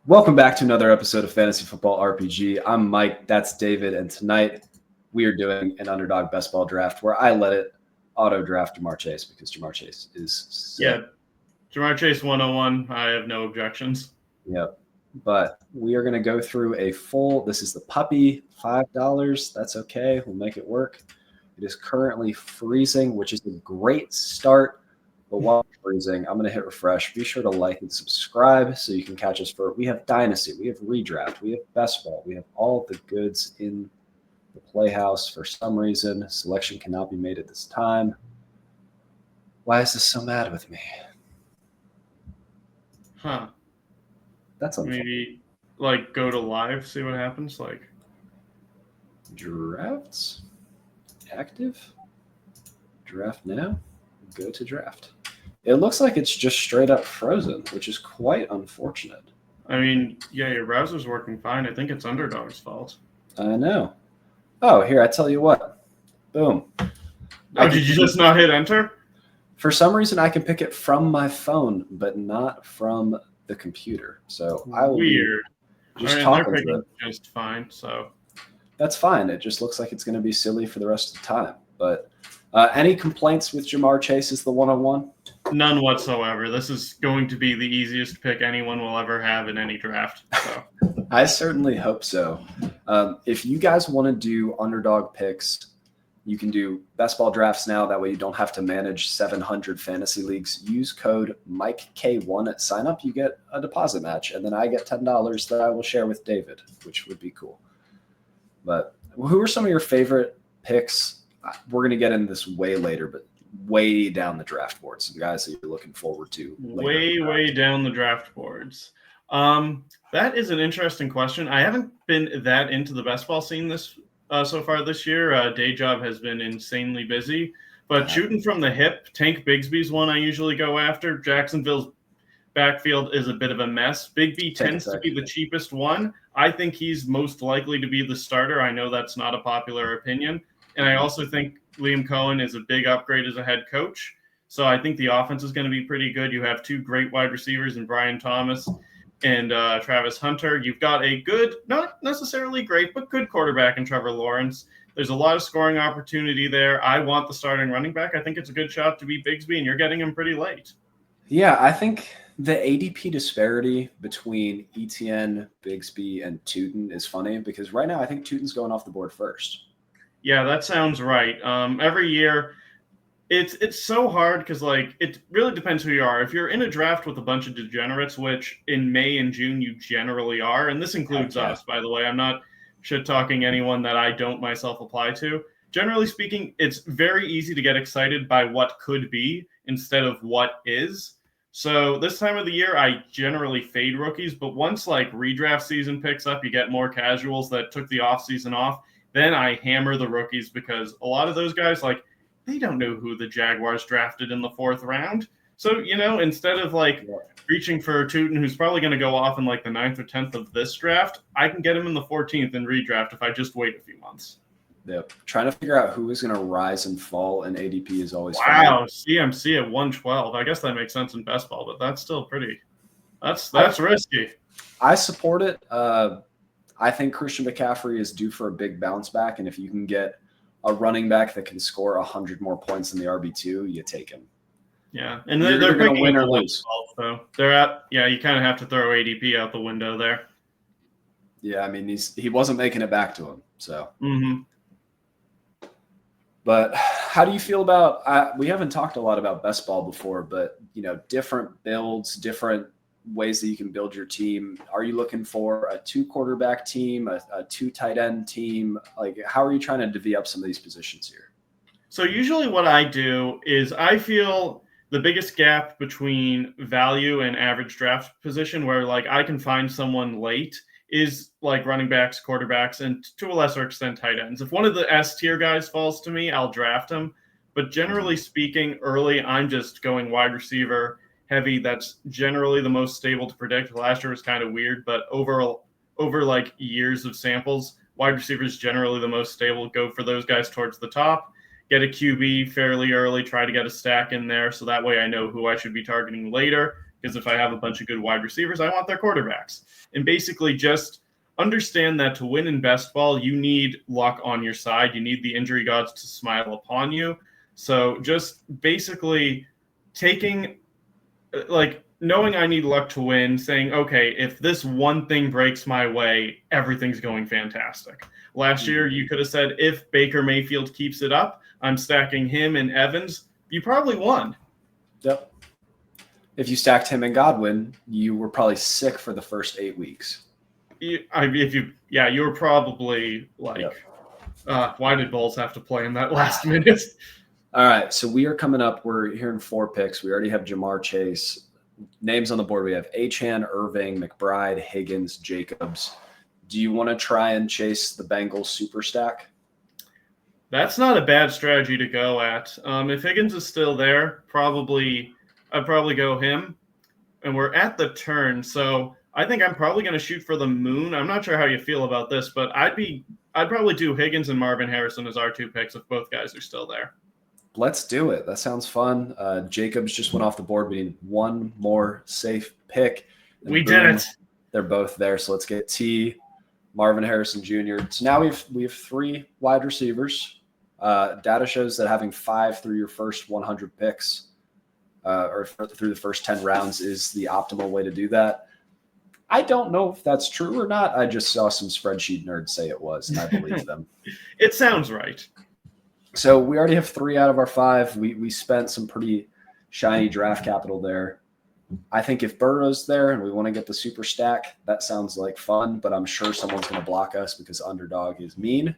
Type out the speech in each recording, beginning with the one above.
Welcome back to another episode of Fantasy Football RPG. I'm Mike, that's David, and tonight we are doing an Underdog best ball draft where I let it auto draft Ja'Marr Chase because Ja'Marr Chase is sick. Yeah, Ja'Marr Chase 101. I have no objections. Yep. But we are going to go through a full, this is the puppy, $5. That's okay. We'll make it work. It is currently freezing, which is a great start. But while freezing, I'm going to hit refresh. Be sure to like and subscribe so you can catch us we have Dynasty, we have Redraft, we have Best Ball, we have all the goods in the Playhouse. For some reason, selection cannot be made at this time. Why is this so mad with me? Huh. That's unfair. Maybe, go to live, see what happens, Drafts? Active? Draft now? Go to draft. It looks like it's just straight up frozen, which is quite unfortunate. I mean, yeah, your browser's working fine. I think it's Underdog's fault. I know. Oh, here, I tell you what. Boom. Oh, did you just not hit enter? For some reason, I can pick it from my phone, but not from the computer. So I will Weird. just talking to it. Just fine, so. That's fine. It just looks like it's going to be silly for the rest of the time. But any complaints with Ja'Marr Chase as the one-on-one? None whatsoever. This is going to be the easiest pick anyone will ever have in any draft. So. I certainly hope so. If you guys want to do Underdog picks, you can do best ball drafts now. That way you don't have to manage 700 fantasy leagues. Use code MikeK1 at sign up. You get a deposit match, and then I get $10 that I will share with David, which would be cool. But who are some of your favorite picks? We're going to get into this way later, but way down the draft board. Some guys that you're looking forward to. Way down the draft boards. That is an interesting question. I haven't been that into the best ball scene so far this year. Day job has been insanely busy. But shooting from the hip, Tank Bigsby's one I usually go after. Jacksonville's backfield is a bit of a mess. Bigby tends to be the cheapest one. I think he's most likely to be the starter. I know that's not a popular opinion. And I also think Liam Cohen is a big upgrade as a head coach. So I think the offense is going to be pretty good. You have two great wide receivers in Brian Thomas and Travis Hunter. You've got a good, not necessarily great, but good quarterback in Trevor Lawrence. There's a lot of scoring opportunity there. I want the starting running back. I think it's a good shot to be Bigsby, and you're getting him pretty late. Yeah, I think the ADP disparity between ETN, Bigsby, and Tootin is funny because right now I think Tootin's going off the board first. Yeah, that sounds right. Every year, it's so hard because it really depends who you are. If you're in a draft with a bunch of degenerates, which in May and June you generally are, and this includes us, by the way. I'm not shit talking anyone that I don't myself apply to. Generally speaking, it's very easy to get excited by what could be instead of what is. So this time of the year, I generally fade rookies, but once redraft season picks up, you get more casuals that took the offseason off. Then I hammer the rookies because a lot of those guys, they don't know who the Jaguars drafted in the 4th round. So, instead of reaching for Tootin, who's probably going to go off in the 9th or 10th of this draft, I can get him in the 14th in redraft if I just wait a few months. Yep. Trying to figure out who is going to rise and fall in ADP is always wow. CMC at 112. I guess that makes sense in best ball, but that's still that's risky. I support it. I think Christian McCaffrey is due for a big bounce back, and if you can get a running back that can score 100 more points than the RB2, you take him. Yeah, and they're going to win or lose. So you kind of have to throw ADP out the window there. Yeah, I mean he wasn't making it back to him, so. Mm-hmm. But how do you feel about? We haven't talked a lot about best ball before, but different builds, different ways that you can build your team. Are you looking for a 2 quarterback team, a 2 tight end team? How are you trying to divvy up some of these positions here? So usually what I do is I feel the biggest gap between value and average draft position where I can find someone late is running backs, quarterbacks, and to a lesser extent tight ends. If one of the S tier guys falls to me, I'll draft him. But generally speaking, early, I'm just going wide receiver heavy. That's generally the most stable to predict. Last year was kind of weird, but over years of samples, wide receivers generally the most stable. Go for those guys towards the top. Get a QB fairly early. Try to get a stack in there, so that way I know who I should be targeting later. because if I have a bunch of good wide receivers, I want their quarterbacks. And basically just understand that to win in best ball, you need luck on your side. You need the injury gods to smile upon you. So just basically taking, like, knowing I need luck to win, saying, okay, if this one thing breaks my way, everything's going fantastic. Last year, you could have said, if Baker Mayfield keeps it up, I'm stacking him and Evans. You probably won. Yep. If you stacked him and Godwin, you were probably sick for the first 8 weeks. You were probably like, why did Bulls have to play in that last minute? All right, so we are coming up. We're hearing 4 picks. We already have Jamar Chase. Names on the board. We have Achane, Irving, McBride, Higgins, Jacobs. Do you want to try and chase the Bengals super stack? That's not a bad strategy to go at. If Higgins is still there, I'd probably go him. And we're at the turn, so I think I'm probably going to shoot for the moon. I'm not sure how you feel about this, but I'd probably do Higgins and Marvin Harrison as our 2 picks if both guys are still there. Let's do it. That sounds fun. Jacobs just went off the board. We need one more safe pick. We did it. They're both there. So let's get T, Marvin Harrison Jr. So now we have 3 wide receivers. Data shows that having 5 through your first 100 picks or through the first 10 rounds is the optimal way to do that. I don't know if that's true or not. I just saw some spreadsheet nerds say it was, and I believe them. It sounds right. So we already have 3 out of our 5. We spent some pretty shiny draft capital there. I think if Burrow's there and we want to get the super stack, that sounds like fun, but I'm sure someone's going to block us because Underdog is mean.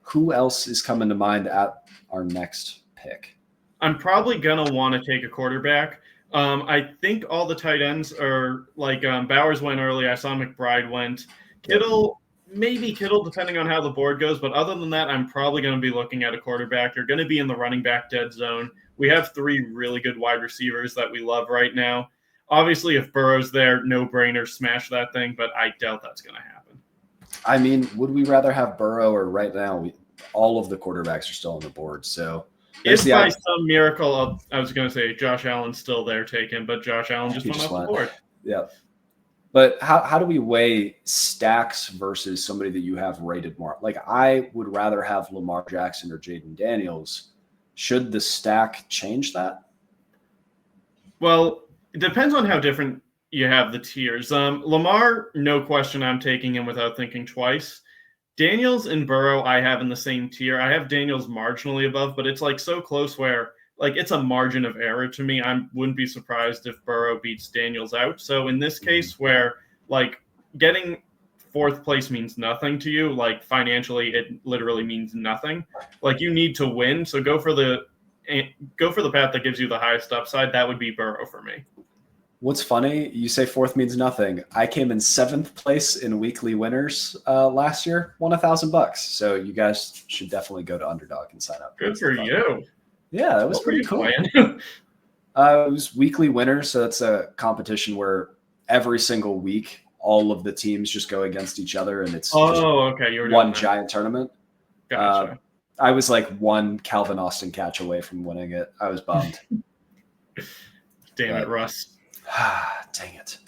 Who else is coming to mind at our next pick? I'm probably going to want to take a quarterback. I think all the tight ends are like Bowers went early. I saw McBride went. Kittle, maybe Kittle, depending on how the board goes. But other than that, I'm probably going to be looking at a quarterback. You're going to be in the running back dead zone. We have 3 really good wide receivers that we love right now. Obviously, if Burrow's there, no-brainer, smash that thing. But I doubt that's going to happen. I mean, would we rather have Burrow or right now? All of the quarterbacks are still on the board. So if by some miracle, I was going to say Josh Allen's still there taken, but Josh Allen just went off the board. Yeah. But how do we weigh stacks versus somebody that you have rated more? Like, I would rather have Lamar Jackson or Jaden Daniels. Should the stack change that? Well, it depends on how different you have the tiers. Lamar, no question, I'm taking him without thinking twice. Daniels and Burrow, I have in the same tier. I have Daniels marginally above, but it's like so close where like it's a margin of error to me. I wouldn't be surprised if Burrow beats Daniels out. So in this case where like getting 4th place means nothing to you, like financially it literally means nothing. Like you need to win. So go for the path that gives you the highest upside. That would be Burrow for me. What's funny, you say 4th means nothing. I came in 7th place in weekly winners last year, won $1,000. So you guys should definitely go to Underdog and sign up. Good for you. Yeah, that was pretty cool. It was weekly winners, so that's a competition where every single week all of the teams just go against each other, and it's okay. You were one giant tournament. Gotcha. I was like one Calvin Austin catch away from winning it. I was bummed. Damn it, Russ. Dang it.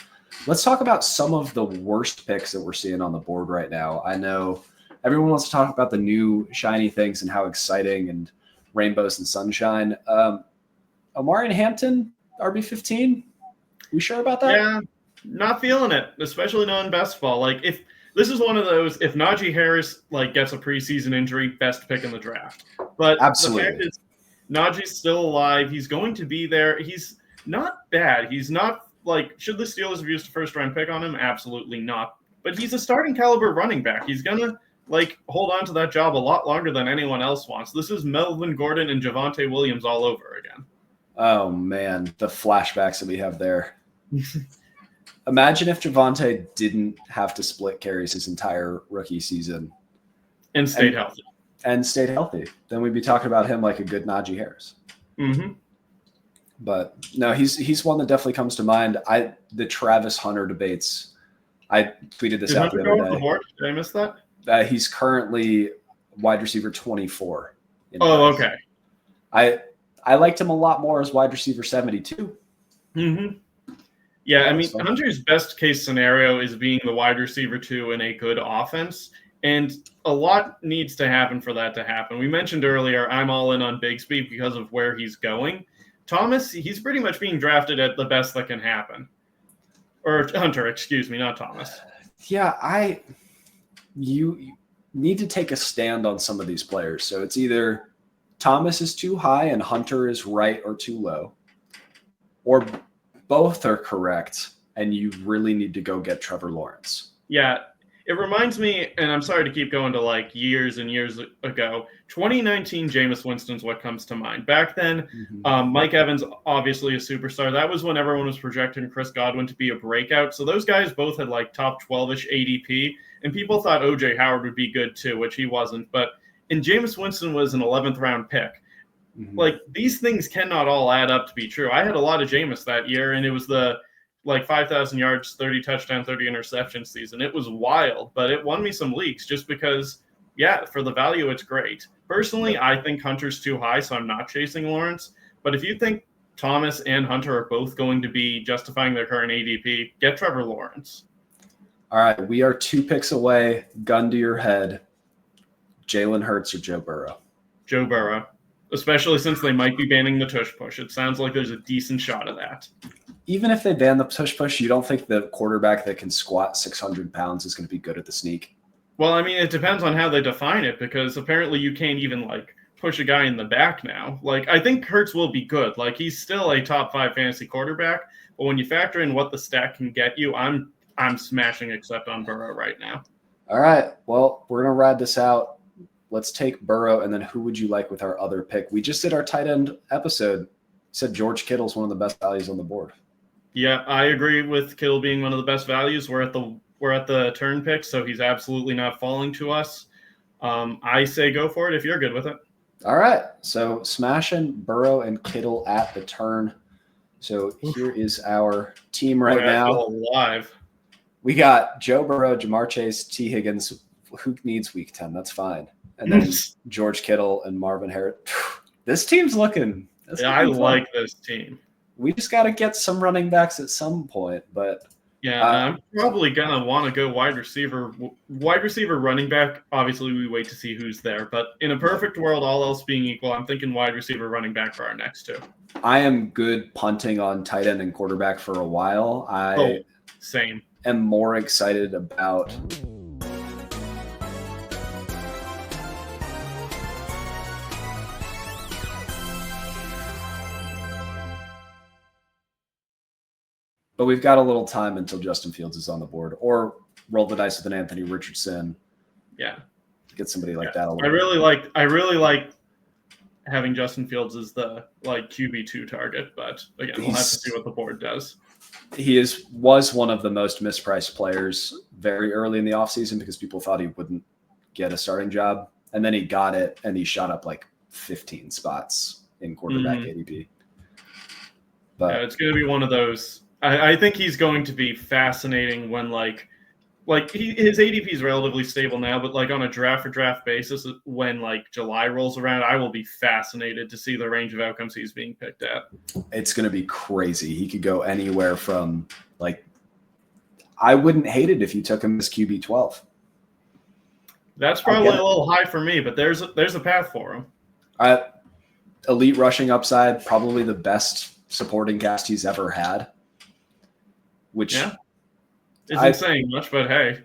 Let's talk about some of the worst picks that we're seeing on the board right now. I know everyone wants to talk about the new shiny things and how exciting and rainbows and sunshine. Omarion Hampton, RB15. We sure about that? Yeah, not feeling it, especially knowing best ball. Like if this is one of those, if Najee Harris like gets a preseason injury, best pick in the draft. But absolutely, the fact is, Najee's still alive. He's going to be there. He's not bad. He's not like, should the Steelers have used a 1st-round pick on him? Absolutely not. But he's a starting caliber running back. He's gonna like hold on to that job a lot longer than anyone else wants. This is Melvin Gordon and Javonte Williams all over again. Oh man, the flashbacks that we have there. Imagine if Javonte didn't have to split carries his entire rookie season. And stayed healthy. And stayed healthy. Then we'd be talking about him like a good Najee Harris. Mm-hmm. But no, he's one that definitely comes to mind. The Travis Hunter debates. I tweeted this out the other day. Did I miss that? He's currently wide receiver 24. Okay. I liked him a lot more as wide receiver 72. Mm-hmm. Yeah, I mean, Hunter's best case scenario is being the wide receiver 2 in a good offense, and a lot needs to happen for that to happen. We mentioned earlier, I'm all in on Bigsby because of where he's going. Thomas, he's pretty much being drafted at the best that can happen. Or Hunter, excuse me, not Thomas. Yeah, you need to take a stand on some of these players. So it's either Thomas is too high and Hunter is right or too low, or both are correct, and you really need to go get Trevor Lawrence. Yeah, it reminds me, and I'm sorry to keep going to like years and years ago, 2019 Jameis Winston's what comes to mind. Back then, Mike Evans, obviously a superstar. That was when everyone was projecting Chris Godwin to be a breakout. So those guys both had like top 12-ish ADP, and people thought O.J. Howard would be good too, which he wasn't. And Jameis Winston was an 11th round pick. Like, these things cannot all add up to be true. I had a lot of Jameis that year, and it was the 5,000 yards, 30 touchdown, 30 interception season. It was wild, but it won me some leagues just because, yeah, for the value, it's great. Personally, I think Hunter's too high, so I'm not chasing Lawrence. But if you think Thomas and Hunter are both going to be justifying their current ADP, get Trevor Lawrence. All right, we are 2 picks away. Gun to your head. Jalen Hurts or Joe Burrow? Joe Burrow. Especially since they might be banning the tush push. It sounds like there's a decent shot of that. Even if they ban the tush push, you don't think the quarterback that can squat 600 pounds is going to be good at the sneak? Well, I mean, it depends on how they define it, because apparently you can't even push a guy in the back now. I think Hurts will be good. He's still a top 5 fantasy quarterback, but when you factor in what the stat can get you, I'm smashing except on Burrow right now. All right. Well, we're going to ride this out. Let's take Burrow, and then who would you like with our other pick? We just did our tight end episode. Said George Kittle's one of the best values on the board. Yeah, I agree with Kittle being one of the best values. We're at the turn pick, so he's absolutely not falling to us. I say go for it if you're good with it. All right. So smashing Burrow and Kittle at the turn. So here is our team right now. I feel alive. We got Joe Burrow, Jamar Chase, T. Higgins. Who needs week 10? That's fine. And then George Kittle and Marvin Harris. This team's looking. Yeah, I like this team. We just got to get some running backs at some point. But yeah, I'm probably going to want to go wide receiver, running back. Obviously, we wait to see who's there. But in a perfect world, all else being equal, I'm thinking wide receiver, running back for our next 2. I am good punting on tight end and quarterback for a while. Same. Am more excited about but we've got a little time until Justin Fields is on the board, or roll the dice with an Anthony Richardson. Yeah. Get somebody like that. I really like having Justin Fields as the QB2 target, but again, we'll have to see what the board does. He was one of the most mispriced players very early in the offseason because people thought he wouldn't get a starting job. And then he got it, and he shot up 15 spots in quarterback ADP. But yeah, it's going to be one of those. I think he's going to be fascinating when his ADP is relatively stable now, but on a draft for draft basis, when July rolls around, I will be fascinated to see the range of outcomes he's being picked at. It's going to be crazy. He could go anywhere from I wouldn't hate it if you took him as QB12. That's probably a little high for me, but there's a path for him. Elite rushing upside, probably the best supporting cast he's ever had. Which isn't saying much, but hey.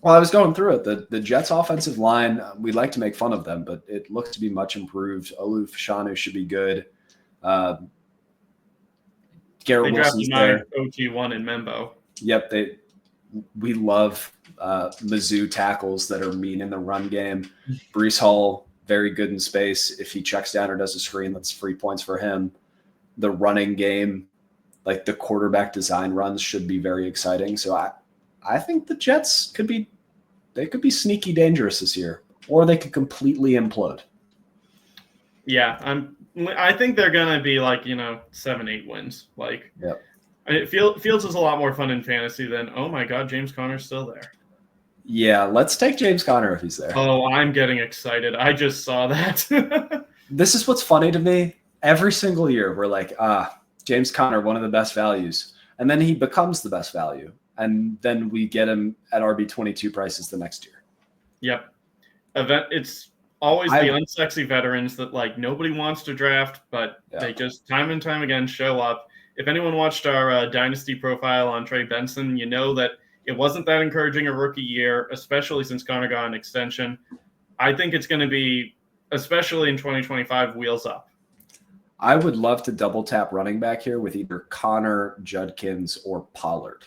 Well, I was going through it. The Jets' offensive line, we like to make fun of them, but it looks to be much improved. Olu Fashanu should be good. Garrett Wilson's there. OT1 in Membo. Yep, we love Mizzou tackles that are mean in the run game. Breece Hall, very good in space. If he checks down or does a screen, that's free points for him. The running game, the quarterback design runs should be very exciting. So I think the Jets could be sneaky dangerous this year, or they could completely implode. Yeah, I think they're gonna be 7-8 wins. Fields is a lot more fun in fantasy than, oh my God, James Conner's still there. Yeah, let's take James Conner if he's there. Oh, I'm getting excited. I just saw that. This is what's funny to me. Every single year we're James Conner, one of the best values. and then he becomes the best value. And then we get him at RB22 prices the next year. Yep. It's always the unsexy veterans that like nobody wants to draft, but they just time and time again show up. If anyone watched our dynasty profile on Trey Benson, you know that it wasn't that encouraging a rookie year, especially since Connor got an extension. I think it's going to be, especially in 2025, wheels up. I would love to double tap running back here with either Connor, Judkins, or Pollard.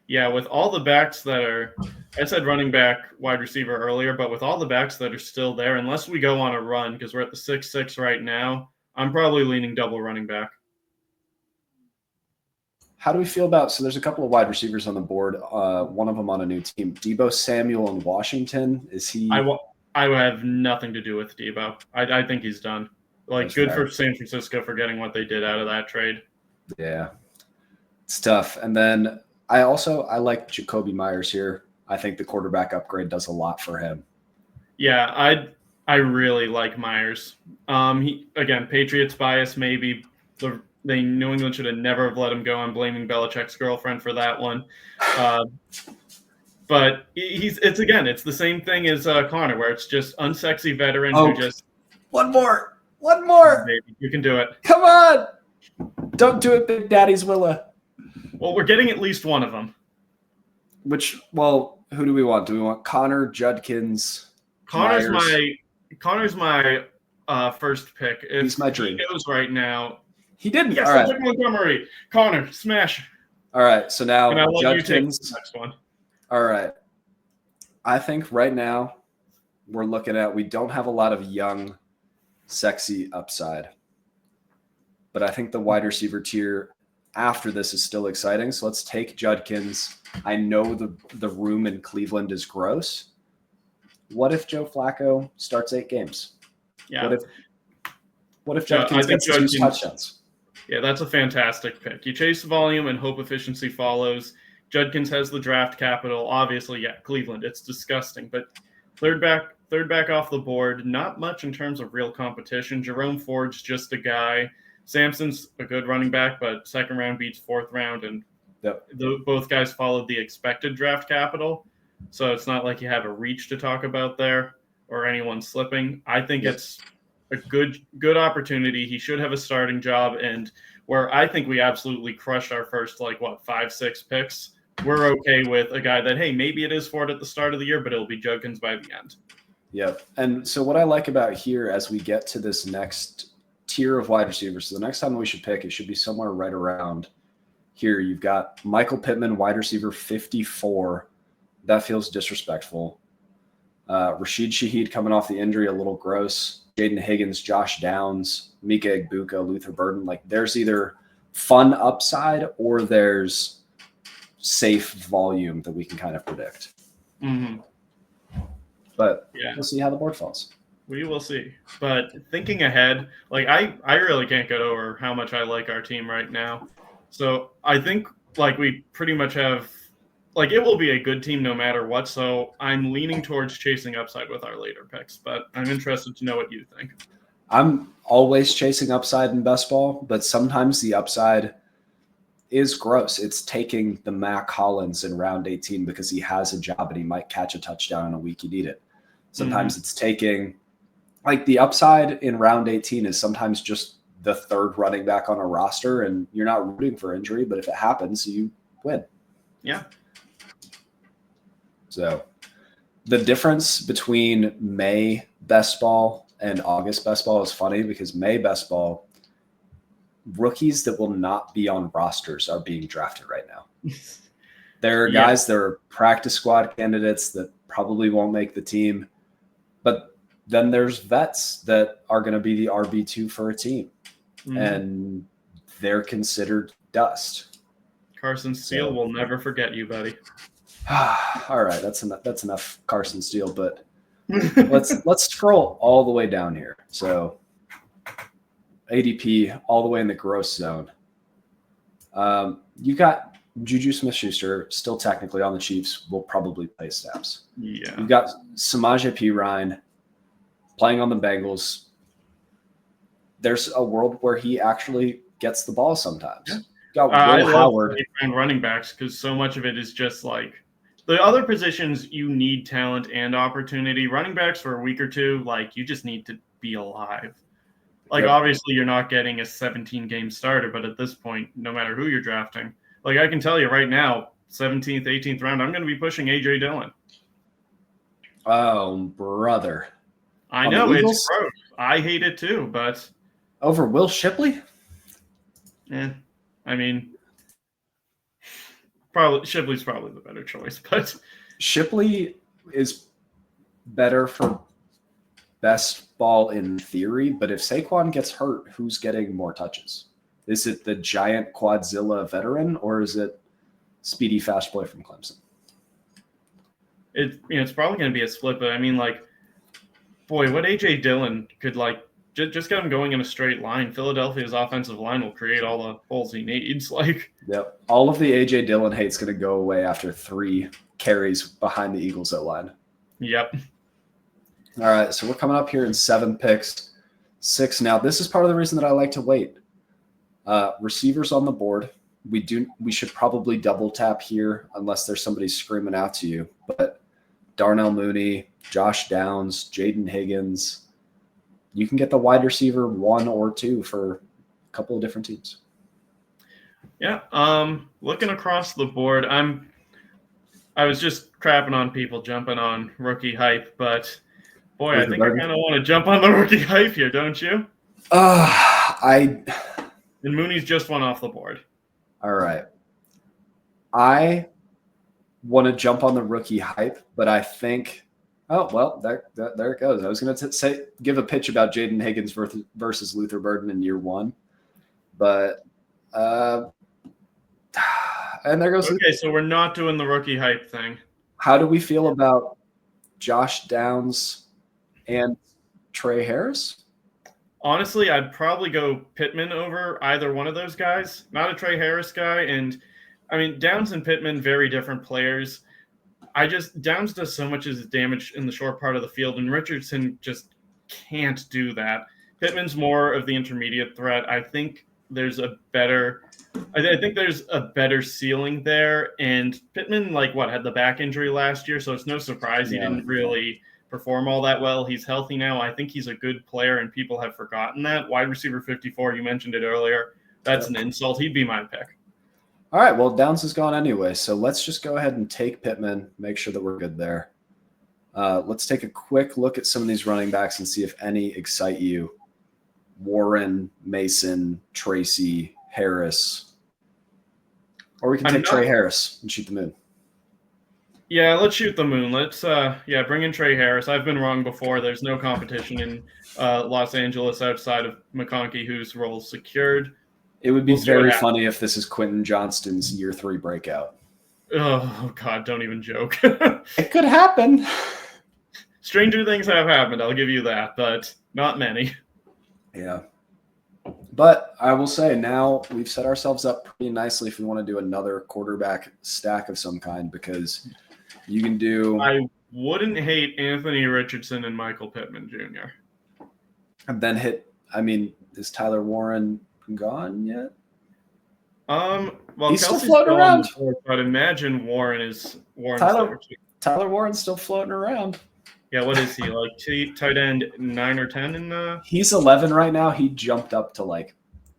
Yeah, with all the backs that are, I said running back, wide receiver earlier, but with all the backs that are still there, unless we go on a run, because we're at the 6-6 right now, I'm probably leaning double running back. How do we feel about, so there's a couple of wide receivers on the board, one of them on a new team. Deebo Samuel in Washington, is he? I have nothing to do with Deebo. I think he's done. Like, good for San Francisco for getting what they did out of that trade. Yeah, it's tough. And then I like Jacoby Myers here. I think the quarterback upgrade does a lot for him. Yeah, I really like Myers. Again, Patriots bias maybe. New England should have never have let him go. I'm blaming Belichick's girlfriend for that one. But it's the same thing as Connor, where it's just unsexy veteran who just one more. Baby, you can do it. Come on, don't do it, Big Daddy's Willa. Well, we're getting at least one of them. Who do we want? Do we want Connor, Judkins? Connor's my first pick. He's my dream. He goes right now. He didn't. Yes, all right. Montgomery. Connor, smash. All right, so now Judkins. The next one. All right. I think right now we're looking at, we don't have a lot of young, sexy upside. But I think the wide receiver tier after this is still exciting. So let's take Judkins. I know the room in Cleveland is gross. What if Joe Flacco starts 8 games? Yeah. What if Judkins gets 2 touchdowns? Yeah, that's a fantastic pick. You chase volume and hope efficiency follows. Judkins has the draft capital. Obviously, yeah, Cleveland, it's disgusting. But third back off the board, not much in terms of real competition. Jerome Ford's just a guy. Sampson's a good running back, but second round beats fourth round, and both guys followed the expected draft capital. So it's not like you have a reach to talk about there or anyone slipping. I think it's a good opportunity. He should have a starting job, and where I think we absolutely crushed our first 5-6 picks, we're okay with a guy that, hey, maybe it is Ford at the start of the year, but it'll be Judkins by the end. Yep. And so what I like about here as we get to this next tier of wide receivers, so the next time we should pick, it should be somewhere right around here. You've got Michael Pittman, wide receiver 54. That feels disrespectful. Rashid Shaheed coming off the injury, a little gross. Jaden Higgins, Josh Downs, Mika Egbuka, Luther Burden. There's either fun upside or there's safe volume that we can kind of predict. Mm-hmm. But we'll see how the board falls. We will see. But thinking ahead, I really can't get over how much I like our team right now. So I think we pretty much have it will be a good team no matter what. So I'm leaning towards chasing upside with our later picks, but I'm interested to know what you think. I'm always chasing upside in best ball, but sometimes the upside is gross. It's taking the Mac Hollins in round 18 because he has a job and he might catch a touchdown in a week you need it. Sometimes it's taking the upside in round 18 is sometimes just the third running back on a roster, and you're not rooting for injury, but if it happens, you win. Yeah. So the difference between May best ball and August best ball is funny because May best ball, rookies that will not be on rosters are being drafted right now. There are guys that are practice squad candidates that probably won't make the team, but then there's vets that are going to be the RB2 for a team, and they're considered dust. Carson Steele will never forget you, buddy. All right, that's enough Carson Steele, but let's scroll all the way down here. So ADP all the way in the gross zone. You got Juju Smith-Schuster still technically on the Chiefs, will probably play snaps. Yeah. You've got Samaje Perine playing on the Bengals. There's a world where he actually gets the ball sometimes. Got I Will love Howard. late-round running backs because so much of it is just like the other positions you need talent and opportunity. Running backs for a week or two, like you just need to be alive. Like Yep. obviously you're not getting a 17-game starter, but at this point, no matter who you're drafting, like I can tell you right now, 17th, 18th round, I'm going to be pushing AJ Dillon. Oh, brother. I On the know it's Eagles? gross. I hate it too, but Over Will Shipley? I mean, probably Shipley's probably the better choice, but Shipley is better for best ball in theory, but if Saquon gets hurt, who's getting more touches? Is it the giant Quadzilla veteran, or is it speedy fast boy from Clemson? it's probably going to be a split. But I mean, like, boy, what AJ Dillon could like just get him going in a straight line. Philadelphia's offensive line will create all the holes he needs. Like, Yep. All of the AJ Dillon hate's going to go away after 3 carries behind the Eagles O-line. yep. All right, so we're coming up here in 7 picks. 6 now. This is part of the reason that I like to wait. Receivers on the board. We should probably double tap here unless there's somebody screaming out to you. But Darnell Mooney, Josh Downs, Jaden Higgins. You can get the wide receiver 1 or 2 for a couple of different teams. Yeah. Looking across the board, I was just crapping on people jumping on rookie hype, but boy, I think I kind of want to jump on the rookie hype here, don't you? And Mooney's just one off the board. All right. I want to jump on the rookie hype, but I think oh, well, there it goes. I was going to give a pitch about Jaden Higgins versus Luther Burden in year 1, but and there goes. Okay, so we're not doing the rookie hype thing. How do we feel about Josh Downs and Trey Harris? Honestly, I'd probably go Pittman over either one of those guys. Not a Trey Harris guy, and I mean Downs and Pittman, very different players. Downs does so much as damage in the short part of the field, and Richardson just can't do that. Pittman's more of the intermediate threat. I think there's a better ceiling there. And Pittman, had the back injury last year, so it's no surprise he didn't really perform all that well. He's healthy now. I think he's a good player, and people have forgotten that. Wide receiver 54, you mentioned it earlier. That's an insult. He'd be my pick. All right, well, Downs is gone anyway, so let's just go ahead and take Pittman, make sure that we're good there. Let's take a quick look at some of these running backs and see if any excite you. Warren, Mason, Tracy, Harris. Or we can take Trey Harris and shoot the moon. Yeah, let's shoot the moon. Let's bring in Trey Harris. I've been wrong before. There's no competition in Los Angeles outside of McConkey, whose role is secured. It would be very funny if this is Quinton Johnston's year 3 breakout. Oh, God, don't even joke. It could happen. Stranger things have happened, I'll give you that, but not many. Yeah. But I will say now we've set ourselves up pretty nicely if we want to do another quarterback stack of some kind, because you can do... I wouldn't hate Anthony Richardson and Michael Pittman Jr. And then is Tyler Warren gone yet? Well, he's still floating around. But imagine Warren's Tyler Warren's still floating around. Yeah, what is he, like tight end 9 or 10 in the? He's 11 right now. He jumped up to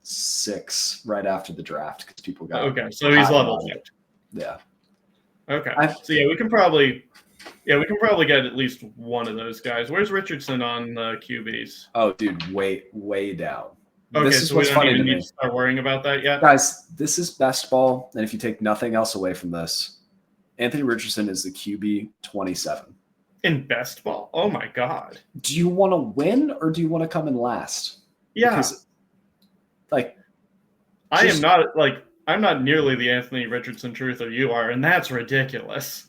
6 right after the draft because people got. Okay, so he's level 5. Yeah. Okay. We can probably get at least one of those guys. Where's Richardson on the QBs? Oh, dude, way down. Okay, this is so what's we don't funny even to need me. to start worrying about that yet? Guys, this is best ball, and if you take nothing else away from this, Anthony Richardson is the QB 27. In best ball? Oh, my God. Do you want to win, or do you want to come in last? Yeah. Because, I'm not nearly the Anthony Richardson truther you are, and that's ridiculous.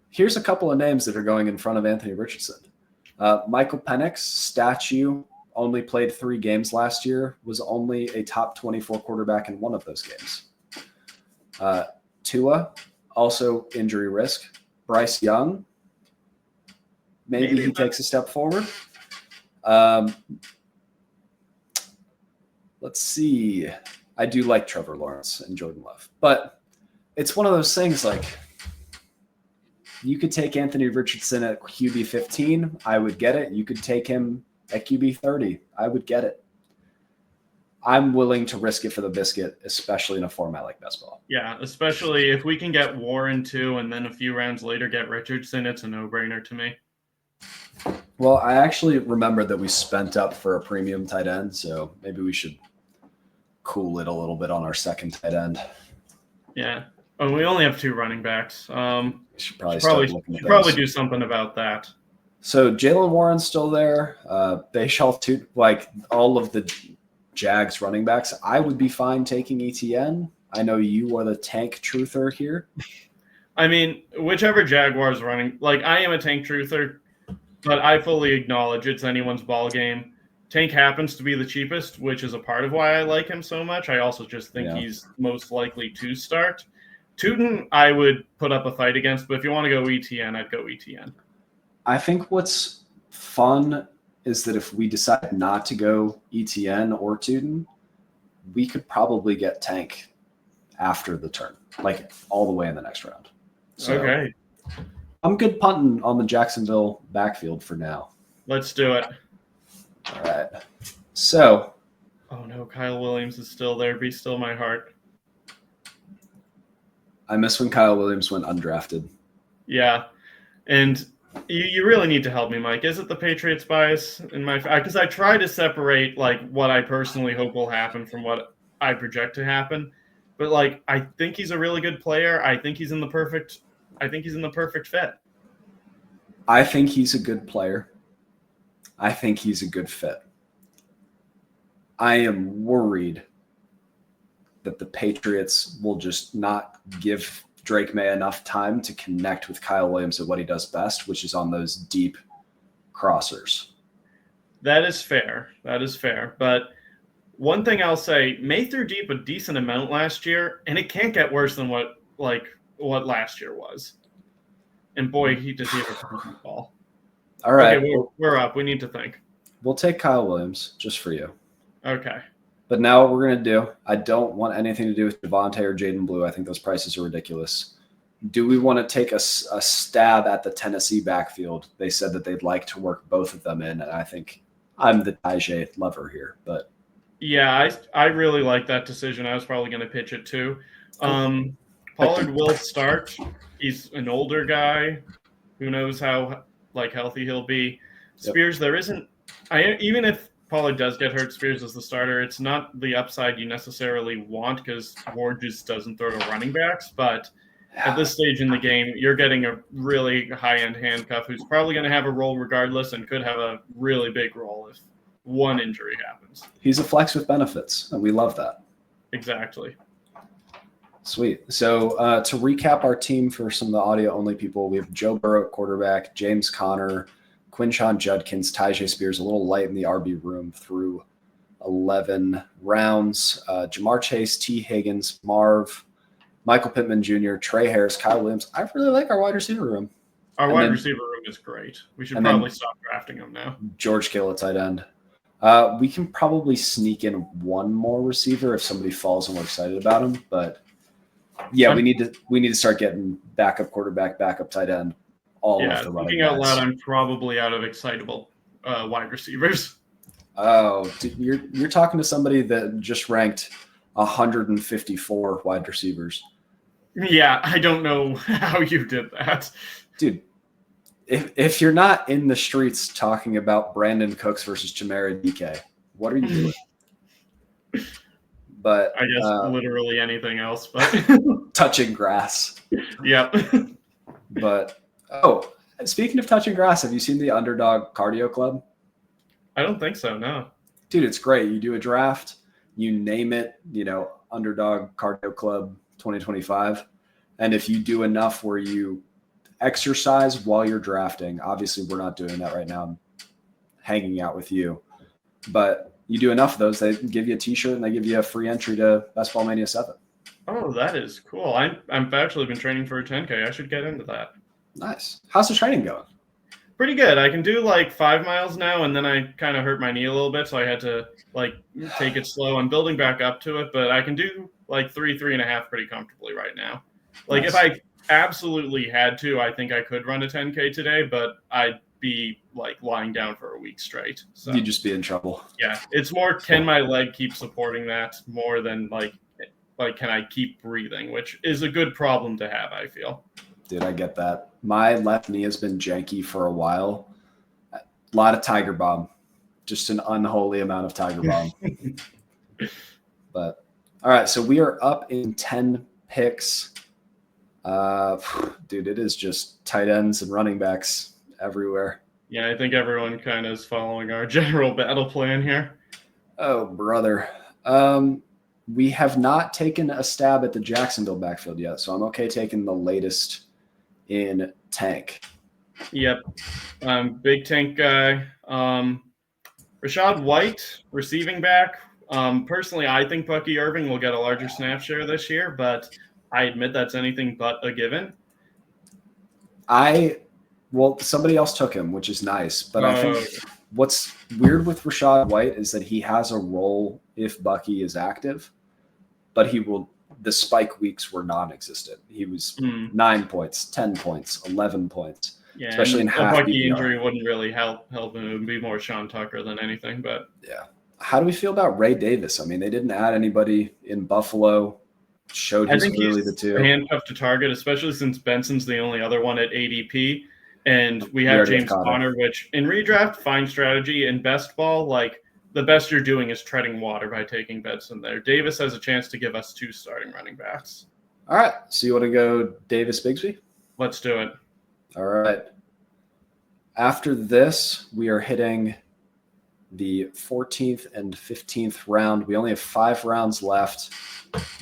Here's a couple of names that are going in front of Anthony Richardson. Michael Penix, statue, only played 3 games last year, was only a top 24 quarterback in one of those games. Tua, also injury risk. Bryce Young, maybe he takes a step forward. Let's see. I do like Trevor Lawrence and Jordan Love, but it's one of those things like you could take Anthony Richardson at QB 15. I would get it. You could take him at QB 30. I would get it. I'm willing to risk it for the biscuit, especially in a format like best ball. Yeah, especially if we can get Warren too, and then a few rounds later get Richardson, it's a no-brainer to me. Well, I actually remembered that we spent up for a premium tight end, so maybe we should cool it a little bit on our second tight end. Yeah. Oh, we only have 2 running backs. Should probably do something about that. So Jalen Warren's still there. Bashal, too, like all of the Jags running backs. I would be fine taking ETN. I know you are the tank truther here. I mean, whichever Jaguars running, like I am a tank truther, but I fully acknowledge it's anyone's ball game. Tank happens to be the cheapest, which is a part of why I like him so much. I also just think he's most likely to start. Tootin, I would put up a fight against, but if you want to go ETN, I'd go ETN. I think what's fun is that if we decide not to go ETN or Tootin, we could probably get Tank after the turn, like all the way in the next round. So okay. I'm good punting on the Jacksonville backfield for now. Let's do it. All right. So. Oh no, Kyle Williams is still there. Be still my heart. I miss when Kyle Williams went undrafted. Yeah. And you really need to help me, Mike. Is it the Patriots bias in my? Because I try to separate like what I personally hope will happen from what I project to happen. But like, I think he's a really good player. I think he's in the perfect fit. I think he's a good player. I think he's a good fit. I am worried that the Patriots will just not give Drake May enough time to connect with Kyle Williams at what he does best, which is on those deep crossers. That is fair. But one thing I'll say, May threw deep a decent amount last year, and it can't get worse than what last year was. And boy, he did have a pretty good ball. All right. Okay, we're up. We need to think. We'll take Kyle Williams just for you. Okay. But now what we're going to do, I don't want anything to do with Devontae or Jaden Blue. I think those prices are ridiculous. Do we want to take a stab at the Tennessee backfield? They said that they'd like to work both of them in, and I think I'm the Tajay lover here. But yeah, I really like that decision. I was probably going to pitch it too. Pollard will start. He's an older guy. Who knows how healthy he'll be. Spears, there isn't – even if Pollard does get hurt, Spears is the starter. It's not the upside you necessarily want because Ward just doesn't throw to running backs. But at this stage in the game, you're getting a really high-end handcuff who's probably going to have a role regardless and could have a really big role if one injury happens. He's a flex with benefits, and we love that. Exactly. Sweet. So to recap our team for some of the audio-only people, we have Joe Burrow at quarterback, James Conner, Quinshon Judkins, Tajay Spears, a little light in the RB room through 11 rounds. Jamar Chase, T. Higgins, Marv, Michael Pittman Jr., Trey Harris, Kyle Williams. I really like our wide receiver room. Our wide receiver room is great. We should probably stop drafting them now. George Kittle at tight end. We can probably sneak in one more receiver if somebody falls and we're excited about him. But yeah, we need to start getting backup quarterback, backup tight end. All of the running backs. Thinking out loud, I'm probably out of excitable wide receivers. Oh, dude, you're talking to somebody that just ranked 154 wide receivers. Yeah, I don't know how you did that. Dude, if you're not in the streets talking about Brandon Cooks versus Chimera DK, what are you doing? But I guess literally anything else, but touching grass. Yep. But speaking of touching grass, have you seen the Underdog Cardio Club? I don't think so, no. Dude, it's great. You do a draft, you name it, Underdog Cardio Club 2025. And if you do enough where you exercise while you're drafting, obviously we're not doing that right now. I'm hanging out with you. But you do enough of those, they give you a t-shirt and they give you a free entry to Best Ball Mania 7. Oh, that is cool. I've actually been training for a 10K. I should get into that. Nice. How's the training going? pretty good. I can do like 5 miles now, and then I kind of hurt my knee a little bit, so I had to like take it slow. I'm building back up to it, but I can do like 3.5 pretty comfortably right now. Like Nice. if I absolutely had to, I think I could run a 10K today, but I'd be like lying down for a week straight. So You'd just be in trouble. yeah, it's more can my leg keep supporting that more than like can I keep breathing, which is a good problem to have, I feel. Dude, I get that. My left knee has been janky for a while. A lot of Tiger Bomb. Just an unholy amount of Tiger Bomb. But, all right, so we are up in 10 picks. Dude, it is just tight ends and running backs everywhere. Yeah, I think everyone kind of is following our general battle plan here. Oh, brother. We have not taken a stab at the Jacksonville backfield yet, so I'm okay taking the latest in tank. Yep. Big tank guy. Rashad White, receiving back. Personally, I think Bucky Irving will get a larger snap share this year, but I admit that's anything but a given. Well, somebody else took him, which is nice. But I think what's weird with Rashad White is that he has a role if Bucky is active, but the spike weeks were non-existent. He was 9 points, 10 points, 11 points. Yeah, especially in half Bucky PPR. Injury wouldn't really help him. It would be more Sean Tucker than anything. But yeah. How do we feel about Ray Davis? I mean, they didn't add anybody in Buffalo. Showed he's really the two. Handcuffed to target, especially since Benson's the only other one at ADP. And we have James Conner, which in redraft, fine strategy. In best ball, like the best you're doing is treading water by taking Benson there. Davis has a chance to give us 2 starting running backs. All right. So you want to go Davis Bigsby? Let's do it. All right. After this, we are hitting the 14th and 15th round. We only have 5 rounds left.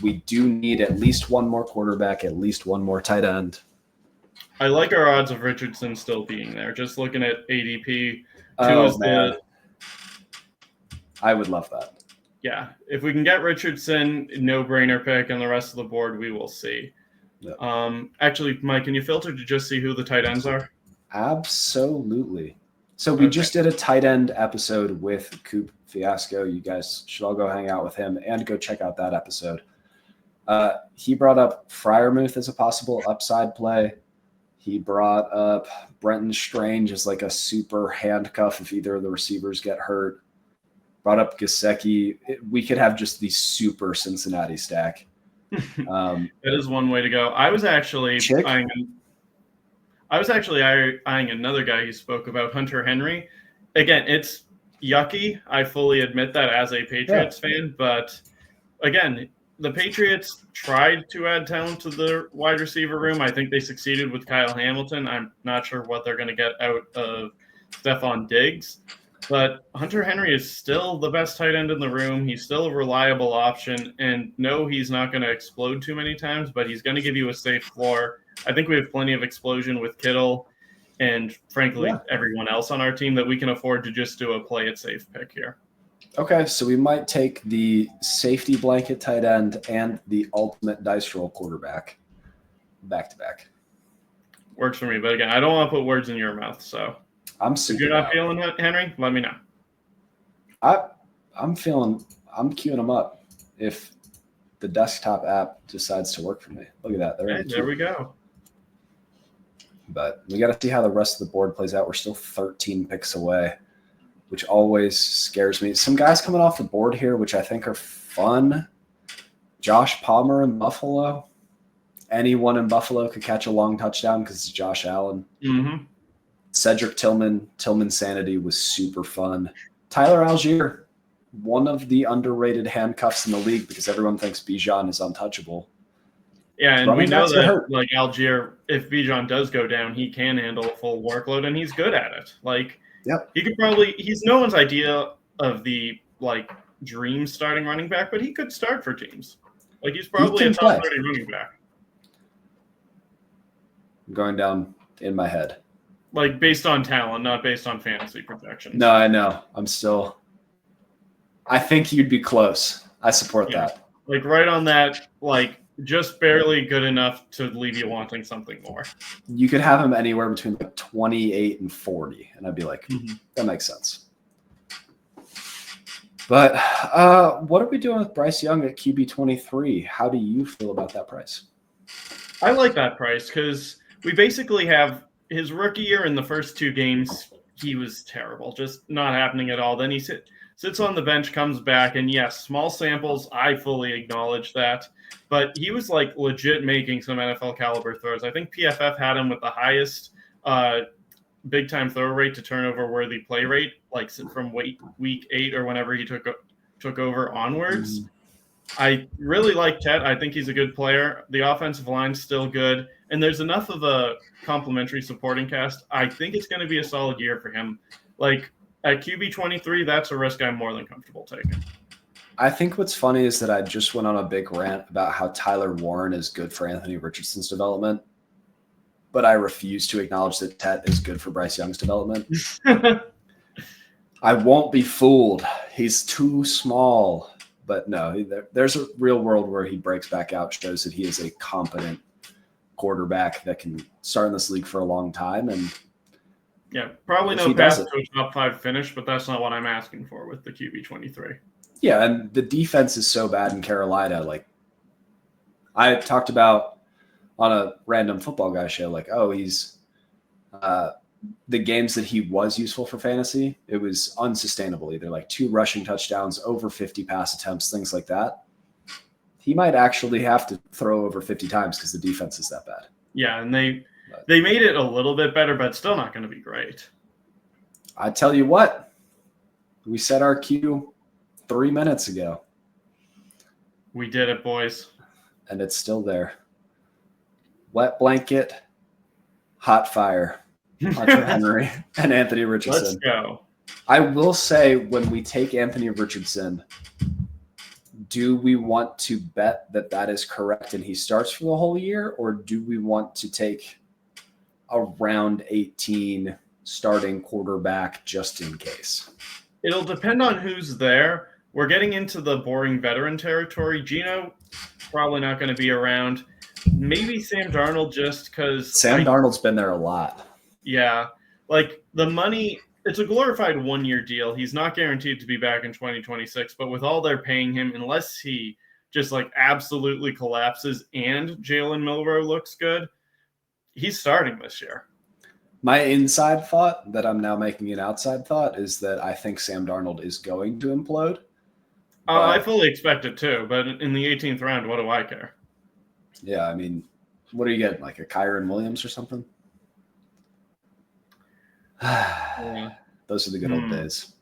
We do need at least one more quarterback, at least one more tight end. I like our odds of Richardson still being there. Just looking at ADP. Man. I would love that. Yeah. If we can get Richardson, no-brainer pick, and the rest of the board, we will see. Yep. Actually, Mike, can you filter to just see who the tight ends are? Absolutely. So we just did a tight end episode with Coop Fiasco. You guys should all go hang out with him and go check out that episode. He brought up Freiermuth as a possible upside play. He brought up Brenton Strange as like a super handcuff if either of the receivers get hurt. Brought up Gesicki. We could have just the super Cincinnati stack. That is one way to go. I was actually eyeing another guy you spoke about, Hunter Henry. Again, it's yucky. I fully admit that as a Patriots fan. But again, the Patriots tried to add talent to the wide receiver room. I think they succeeded with Kyle Hamilton. I'm not sure what they're going to get out of Stephon Diggs. But Hunter Henry is still the best tight end in the room. He's still a reliable option. And no, he's not going to explode too many times, but he's going to give you a safe floor. I think we have plenty of explosion with Kittle and, frankly, everyone else on our team that we can afford to just do a play it safe pick here. Okay, so we might take the safety blanket tight end and the ultimate dice roll quarterback back-to-back. Works for me. But, again, I don't want to put words in your mouth, so I'm if you're not feeling it, Henry, let me know. I'm queuing them up if the desktop app decides to work for me. Look at that. There we go. But we got to see how the rest of the board plays out. We're still 13 picks away, which always scares me. Some guys coming off the board here, which I think are fun. Josh Palmer in Buffalo. Anyone in Buffalo could catch a long touchdown because it's Josh Allen. Mm-hmm. Cedric Tillman Sanity was super fun. Tyler Algier, one of the underrated handcuffs in the league because everyone thinks Bijan is untouchable. Yeah, and we know that, like, Algier, if Bijan does go down, he can handle a full workload, and he's good at it. Like, he could he's no one's idea of the, like, dream starting running back, but he could start for teams. Like, he's probably a top 30 running back. I'm going down in my head. Like, based on talent, not based on fantasy projections. No, I know. I think you'd be close. I support that. Like, right on that, like, just barely good enough to leave you wanting something more. You could have him anywhere between like 28 and 40, and I'd be like, that makes sense. But what are we doing with Bryce Young at QB 23? How do you feel about that price? I like that price because we basically have his rookie year in the first 2 games. He was terrible, just not happening at all. Then he sits on the bench, comes back, and yes, small samples. I fully acknowledge that. But he was like legit making some NFL caliber throws. I think PFF had him with the highest big time throw rate to turnover worthy play rate, like from week 8 or whenever he took over onwards. I really like Tet. I think he's a good player. The offensive line's still good, and there's enough of a complementary supporting cast. I think it's going to be a solid year for him. Like at QB 23, that's a risk I'm more than comfortable taking. I think what's funny is that I just went on a big rant about how Tyler Warren is good for Anthony Richardson's development, but I refuse to acknowledge that Tet is good for Bryce Young's development. I won't be fooled. He's too small. But no, there's a real world where he breaks back out, shows that he is a competent quarterback that can start in this league for a long time. And yeah, probably no path to a top 5 finish, but that's not what I'm asking for with the QB 23. Yeah, and the defense is so bad in Carolina. Like I talked about on a random football guy show, like, oh, he's the games that he was useful for fantasy, it was unsustainable. Either like 2 rushing touchdowns, over 50 pass attempts, things like that. He might actually have to throw over 50 times because the defense is that bad. Yeah, and they made it a little bit better, but still not going to be great. I tell you what, we set our cue 3 minutes ago. We did it, boys. And it's still there. Wet blanket, hot fire. Hunter Henry and Anthony Richardson. Let's go. I will say, when we take Anthony Richardson, do we want to bet that that is correct and he starts for the whole year, or do we want to take a round 18 starting quarterback just in case? It'll depend on who's there. We're getting into the boring veteran territory. Geno, probably not going to be around. Maybe Sam Darnold, just because Darnold's been there a lot. Yeah, like the money, it's a glorified 1-year deal. He's not guaranteed to be back in 2026, but with all they're paying him, unless he just like absolutely collapses and Jalen Milroe looks good, he's starting this year. My inside thought that I'm now making an outside thought is that I think Sam Darnold is going to implode. I fully expect it too, but in the 18th round, what do I care? Yeah, I mean, what are you getting, like a Kyron Williams or something? Yeah. Those are the good old days.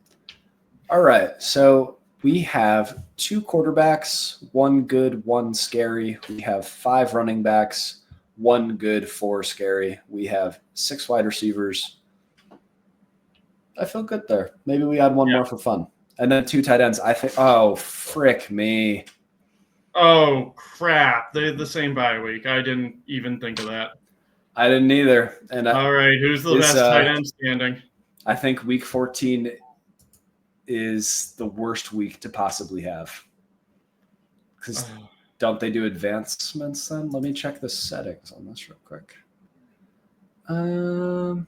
All right, so we have 2 quarterbacks, 1 good, 1 scary. We have 5 running backs, 1 good, 4 scary. We have 6 wide receivers. I feel good there. Maybe we add 1 more for fun. And then 2 tight ends. I think, oh, frick me. Oh, crap. They're the same bye week. I didn't even think of that. I didn't either. And all right, who's the best tight end standing? I think week 14 is the worst week to possibly have. Because don't they do advancements then? Let me check the settings on this real quick. 1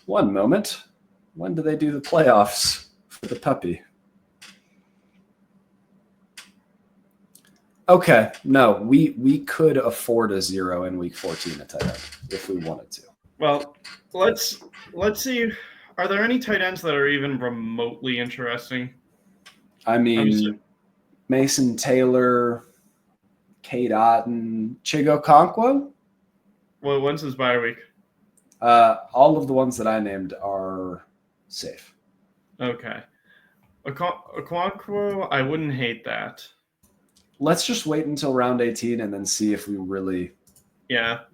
moment. When do they do the playoffs for the puppy? Okay, no, we could afford a 0 in week 14 at tight end if we wanted to. Well, let's see. Are there any tight ends that are even remotely interesting? I mean, Mason Taylor, Cade Otton, Chigo Okonkwo. Well, when's his bye week? All of the ones that I named are safe. Okay. Okonkwo, I wouldn't hate that. Let's just wait until round 18 and then see if we really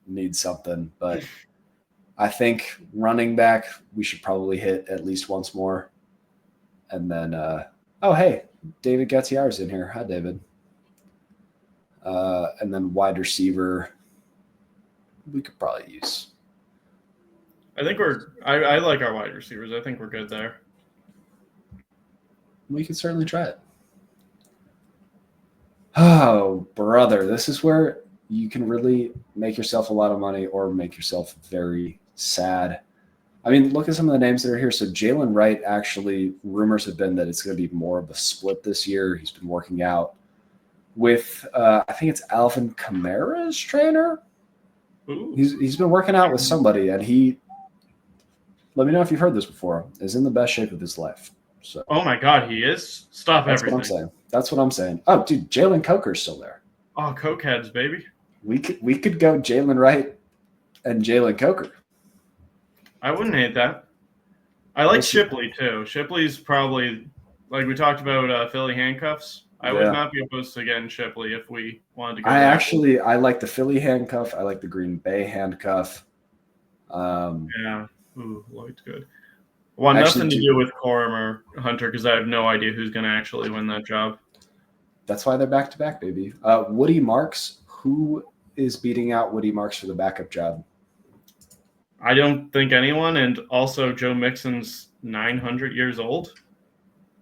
need something. But I think running back, we should probably hit at least once more. And then, oh, hey, David Gatiar's in here. Hi, David. And then wide receiver, we could probably use. I think I like our wide receivers. I think we're good there. We could certainly try it. Oh, brother, this is where you can really make yourself a lot of money or make yourself very sad. I mean, look at some of the names that are here. So Jalen Wright, actually, rumors have been that it's going to be more of a split this year. He's been working out with, I think it's Alvin Kamara's trainer. Ooh. He's been working out with somebody, and let me know if you've heard this before, is in the best shape of his life. So, oh my God, he is? Stop that's everything. what I'm saying. That's what I'm saying. Oh, dude, Jalen Coker's still there. Oh, cokeheads, baby. We could go Jalen Wright and Jalen Coker. I wouldn't hate that. I like Shipley too. Shipley's probably, like we talked about Philly handcuffs. I would not be opposed to getting Shipley if we wanted to go. I like the Philly handcuff. I like the Green Bay handcuff. Yeah. Ooh, Lloyd's good. Well, nothing to do with Corum or Hunter because I have no idea who's going to actually win that job. That's why they're back to back, baby. Woody Marks, who is beating out Woody Marks for the backup job? I don't think anyone, and also Joe Mixon's 900 years old.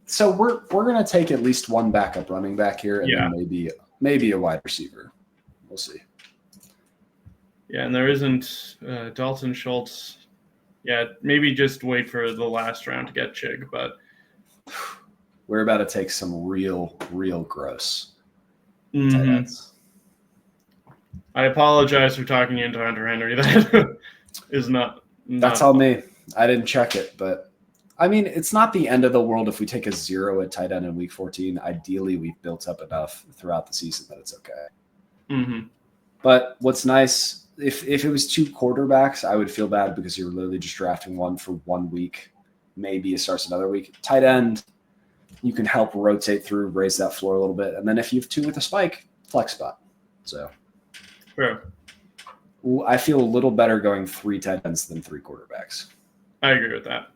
So we're gonna take at least one backup running back here, and then maybe a wide receiver. We'll see. Yeah, and there isn't Dalton Schultz. Yeah, maybe just wait for the last round to get Chig, but we're about to take some real gross tight ends. I apologize for talking you into Hunter Henry. That is not. That's on me. I didn't check it, but I mean, it's not the end of the world if we take a 0 at tight end in week 14. Ideally, we've built up enough throughout the season that it's okay. Mm-hmm. But what's nice, if it was 2 quarterbacks, I would feel bad because you're literally just drafting one for 1 week. Maybe it starts another week. Tight end, you can help rotate through, raise that floor a little bit. And then if you have 2 with a spike, flex spot. So True. I feel a little better going 3 tight ends than 3 quarterbacks. I agree with that.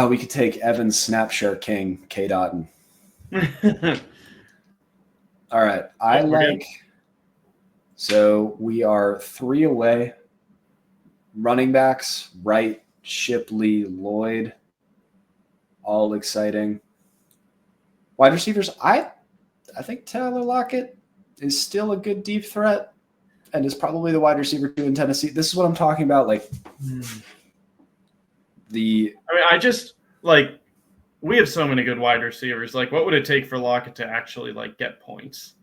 We could take Evans, Snapshare King, K. Dotton. All right. So we are 3 away. Running backs, Wright, Shipley, Lloyd. All exciting. Wide receivers, I think Tyler Lockett is still a good deep threat and is probably the wide receiver 2 in Tennessee. This is what I'm talking about. I just we have so many good wide receivers. Like, what would it take for Lockett to actually get points?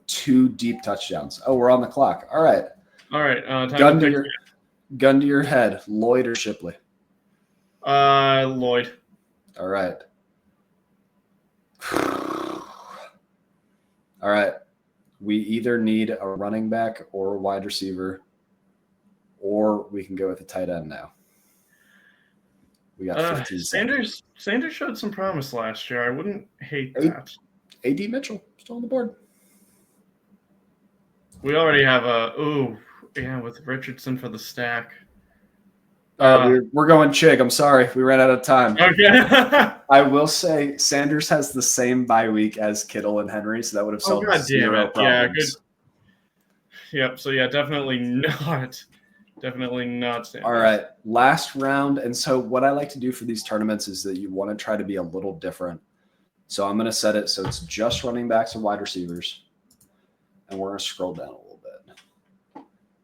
2 deep touchdowns. Oh, we're on the clock. All right. Gun to your head. Lloyd or Shipley? Lloyd. All right. All right. We either need a running back or a wide receiver, or we can go with a tight end now. We got 15 seconds. Sanders showed some promise last year. I wouldn't hate that. A.D. Mitchell still on the board. We already have with Richardson for the stack. We're going Chig. I'm sorry. We ran out of time. Okay. I will say Sanders has the same bye week as Kittle and Henry, so that would have solved zero problems. Yeah, good. Yep. So, definitely not. Definitely not Sanders. All right. Last round. And so what I like to do for these tournaments is that you want to try to be a little different. So I'm going to set it so it's just running backs and wide receivers. And we're going to scroll down a little bit.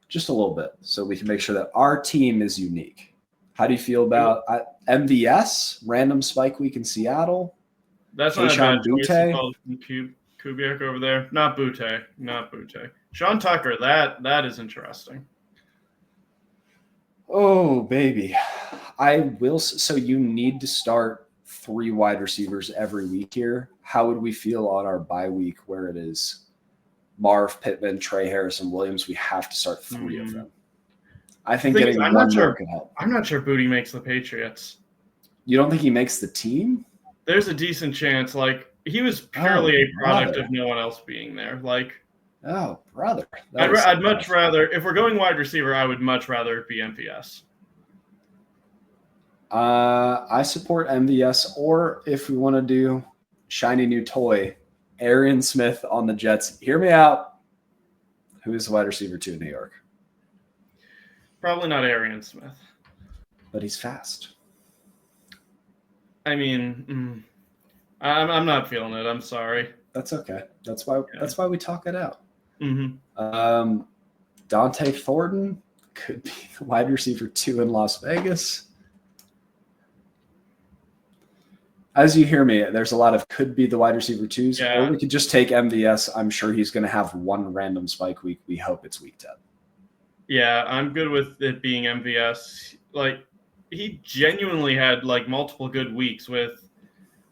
Just a little bit so we can make sure that our team is unique. How do you feel about MVS, random spike week in Seattle? That's not a bad choice. Kubiak over there. Not Butte. Sean Tucker, that is interesting. Oh, baby. I will. So you need to start 3 wide receivers every week here. How would we feel on our bye week where it is Marv, Pittman, Trey Harrison, Williams? We have to start 3 of them. I think getting one more could help. I'm not sure Booty makes the Patriots. You don't think he makes the team? There's a decent chance. He was purely a product of no one else being there. Oh, brother. I'd much rather, if we're going wide receiver, I would much rather it be MVS. I support MVS, or if we want to do shiny new toy, Arian Smith on the Jets. Hear me out. Who is the wide receiver 2 in New York? Probably not Arian Smith. But he's fast. I mean, I'm not feeling it. I'm sorry. That's okay. That's why we talk it out. Mm-hmm. Dante Thornton could be the wide receiver 2 in Las Vegas. As you hear me, there's a lot of could be the wide receiver 2s, Yeah. or we could just take MVS. I'm sure he's going to have one random spike week. We hope it's week 10. Yeah, I'm good with it being MVS. Like, he genuinely had like multiple good weeks with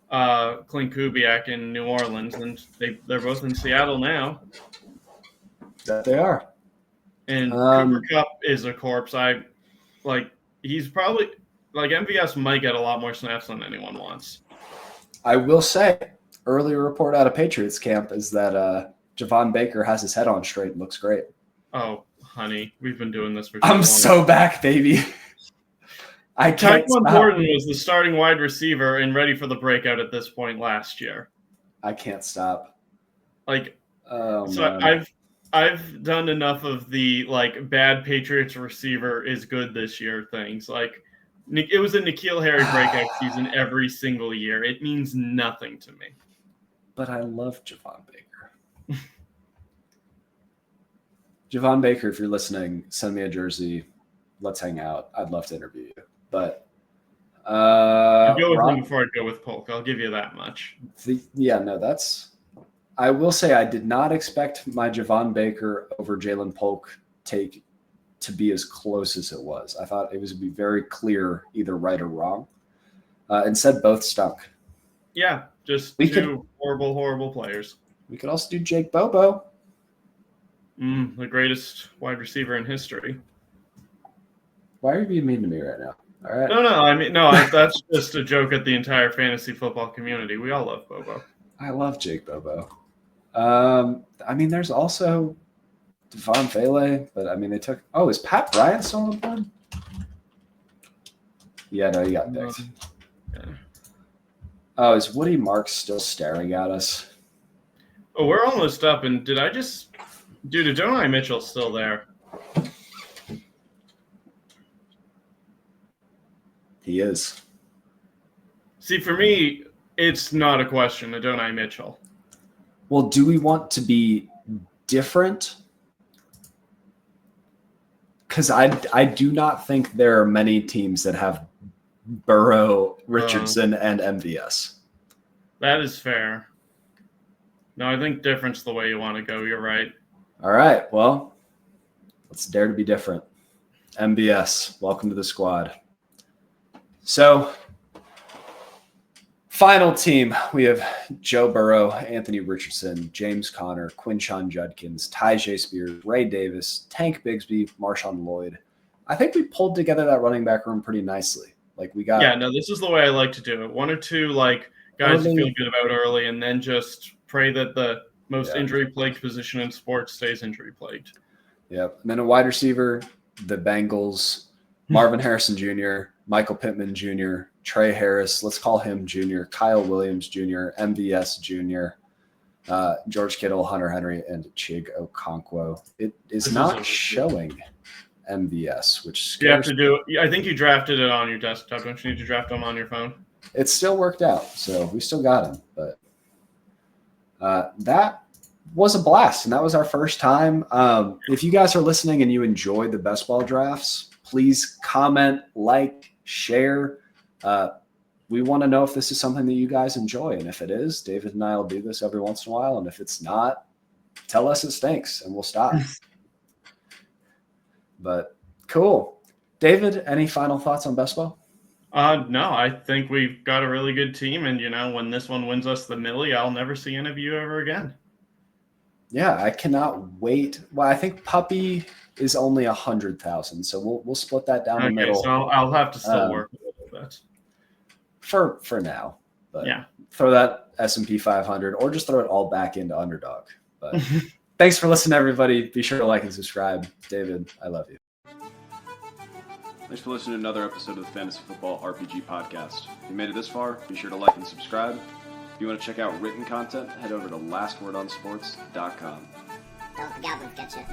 Clint Kubiak in New Orleans, and they're both in Seattle now. That they are. And Cooper Kupp is a corpse. He's probably like MVS might get a lot more snaps than anyone wants. I will say, earlier report out of Patriots camp is that Javon Baker has his head on straight and looks great. Oh, honey, we've been doing this for I'm so back, baby. I can't stop. Quinshon Judkins was the starting wide receiver and ready for the breakout at this point last year. I can't stop. Man. I've done enough of the like bad Patriots receiver is good this year things. Like it was a N'Keal Harry breakout season every single year. It means nothing to me. But I love Javon Baker. Javon Baker, if you're listening, send me a jersey. Let's hang out. I'd love to interview you. But I'd go with him before I'd go with Polk. I'll give you that much. I will say I did not expect my Javon Baker over Jalen Polk take to be as close as it was. I thought it was going to be very clear, either right or wrong. Instead, both stunk. Yeah, just two horrible players. We could also do Jake Bobo. The greatest wide receiver in history. Why are you being mean to me right now? All right. No. I mean, that's just a joke at the entire fantasy football community. We all love Bobo. I love Jake Bobo. I mean, there's also Devon Vele, but I mean, they took. Oh, is Pat Bryant still on the board? Yeah, no, he got picked. Yeah. Oh, is Woody Marks still staring at us? Oh, we're almost up. And did I just. Dude, Adonai Mitchell's still there. He is. See, for me, it's not a question, Adonai Mitchell. Well, do we want to be different? Because I do not think there are many teams that have Burrow, Richardson, and MVS. That is fair. No, I think different's the way you want to go. You're right. All right. Well, let's dare to be different. MVS, welcome to the squad. So, final team, we have Joe Burrow, Anthony Richardson, James Conner, Quinshon Judkins, Tyjae Spears, Ray Davis, Tank Bigsby, Marshawn Lloyd. I think we pulled together that running back room pretty nicely. Like we got. Yeah, no, this is the way I like to do it. One or two like guys to feel good about early, and then just pray that the most injury-plagued position in sports stays injury-plagued. Yep. And then a wide receiver, the Bengals, Marvin Harrison Jr., Michael Pittman Jr., Trey Harris, let's call him Jr., Kyle Williams Jr., MVS Jr., George Kittle, Hunter Henry, and Chig Okonkwo. It is not showing MVS, which scares you have to do. I think you drafted it on your desktop. Don't you need to draft them on your phone? It still worked out, so we still got him. But that was a blast, and that was our first time. If you guys are listening and you enjoy the best ball drafts, please comment, like, share. We want to know if this is something that you guys enjoy, and if it is, David and I will do this every once in a while, and if it's not, tell us it stinks, and we'll stop. But cool. David, any final thoughts on best ball? No, I think we've got a really good team, and when this one wins us the millie, I'll never see any of you ever again. Yeah, I cannot wait. Well, I think Puppy is only 100,000, so we'll split that down the middle. So I'll have to still work a little bit for now. But yeah, throw that S&P 500, or just throw it all back into Underdog. But thanks for listening, everybody. Be sure to like and subscribe. David, I love you. Thanks for listening to another episode of the Fantasy Football RPG Podcast. If you made it this far, be sure to like and subscribe. If you want to check out written content, head over to lastwordonsports.com. Don't the goblins get you.